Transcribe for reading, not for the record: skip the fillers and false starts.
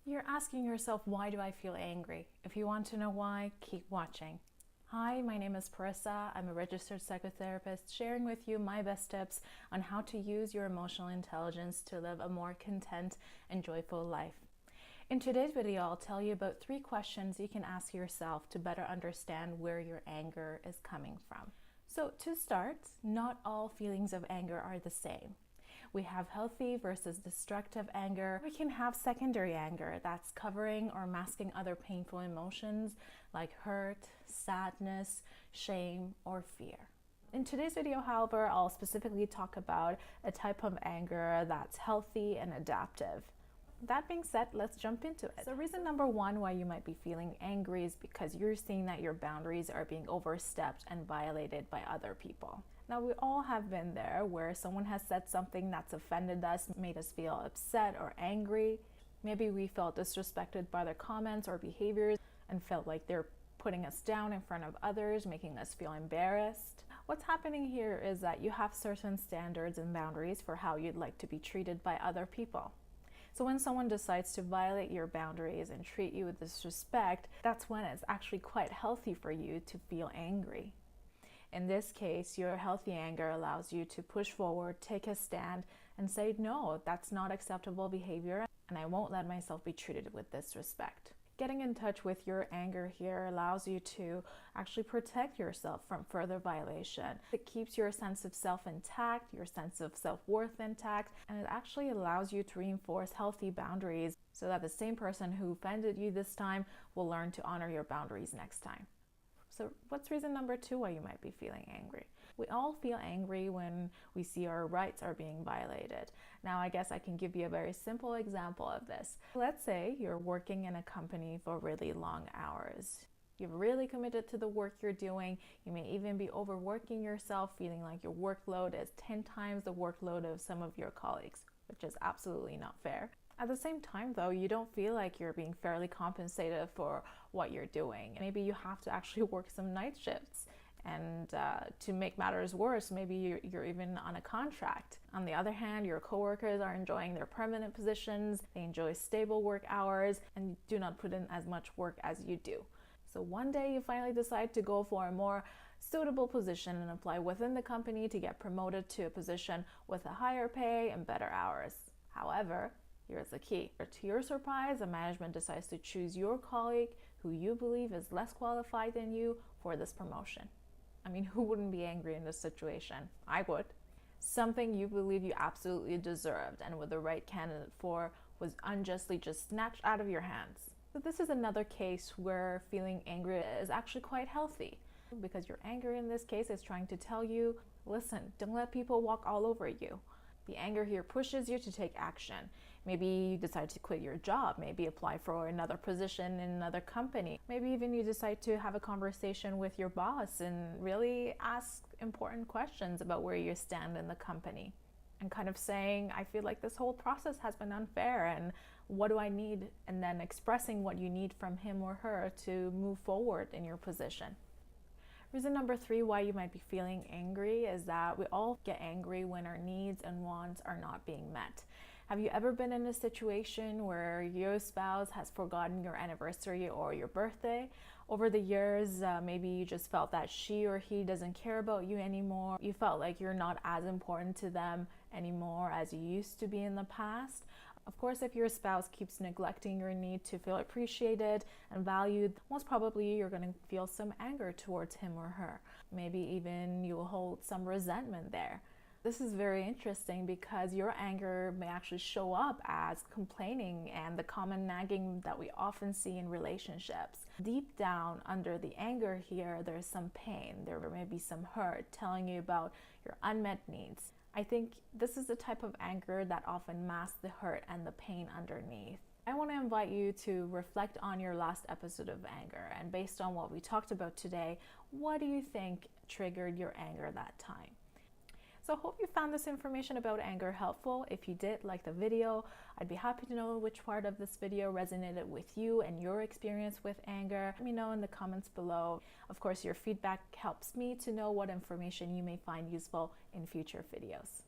You're asking yourself, why do I feel angry? If you want to know why, keep watching. Hi, my name is Parissa. I'm a registered psychotherapist sharing with you my best tips on how to use your emotional intelligence to live a more content and joyful life. In today's video, I'll tell you about 3 questions you can ask yourself to better understand where your anger is coming from. So to start, not all feelings of anger are the same. We have healthy versus destructive anger. We can have secondary anger that's covering or masking other painful emotions like hurt, sadness, shame, or fear. In today's video, however, I'll specifically talk about a type of anger that's healthy and adaptive. That being said, let's jump into it. So reason number 1 why you might be feeling angry is because you're seeing that your boundaries are being overstepped and violated by other people. Now, we all have been there where someone has said something that's offended us, made us feel upset or angry. Maybe we felt disrespected by their comments or behaviors and felt like they're putting us down in front of others, making us feel embarrassed. What's happening here is that you have certain standards and boundaries for how you'd like to be treated by other people. So when someone decides to violate your boundaries and treat you with disrespect, that's when it's actually quite healthy for you to feel angry. In this case, your healthy anger allows you to push forward, take a stand, and say, no, that's not acceptable behavior, and I won't let myself be treated with disrespect. Getting in touch with your anger here allows you to actually protect yourself from further violation. It keeps your sense of self intact, your sense of self-worth intact, and it actually allows you to reinforce healthy boundaries so that the same person who offended you this time will learn to honor your boundaries next time. So what's reason number 2 why you might be feeling angry? We all feel angry when we see our rights are being violated. Now, I guess I can give you a very simple example of this. Let's say you're working in a company for really long hours. You're really committed to the work you're doing. You may even be overworking yourself, feeling like your workload is 10 times the workload of some of your colleagues, which is absolutely not fair. At the same time, though, you don't feel like you're being fairly compensated for what you're doing. Maybe you have to actually work some night shifts. And to make matters worse, maybe you're even on a contract. On the other hand, your coworkers are enjoying their permanent positions, they enjoy stable work hours, and do not put in as much work as you do. So one day you finally decide to go for a more suitable position and apply within the company to get promoted to a position with a higher pay and better hours. However, here's the key. To your surprise, the management decides to choose your colleague who you believe is less qualified than you for this promotion. I mean, who wouldn't be angry in this situation? I would. Something you believe you absolutely deserved and were the right candidate for was unjustly just snatched out of your hands. So this is another case where feeling angry is actually quite healthy, because your anger in this case is trying to tell you, listen, don't let people walk all over you. The anger here pushes you to take action. Maybe you decide to quit your job, maybe apply for another position in another company. Maybe even you decide to have a conversation with your boss and really ask important questions about where you stand in the company. And kind of saying, I feel like this whole process has been unfair and what do I need? And then expressing what you need from him or her to move forward in your position. Reason number 3 why you might be feeling angry is that we all get angry when our needs and wants are not being met. Have you ever been in a situation where your spouse has forgotten your anniversary or your birthday? Over the years, maybe you just felt that she or he doesn't care about you anymore. You felt like you're not as important to them anymore as you used to be in the past. Of course, if your spouse keeps neglecting your need to feel appreciated and valued, most probably you're going to feel some anger towards him or her. Maybe even you will hold some resentment there. This is very interesting because your anger may actually show up as complaining and the common nagging that we often see in relationships. Deep down under the anger here, there's some pain. There may be some hurt telling you about your unmet needs. I think this is the type of anger that often masks the hurt and the pain underneath. I want to invite you to reflect on your last episode of anger, and based on what we talked about today, what do you think triggered your anger that time? So I hope you found this information about anger helpful. If you did like the video, I'd be happy to know which part of this video resonated with you and your experience with anger. Let me know in the comments below. Of course, your feedback helps me to know what information you may find useful in future videos.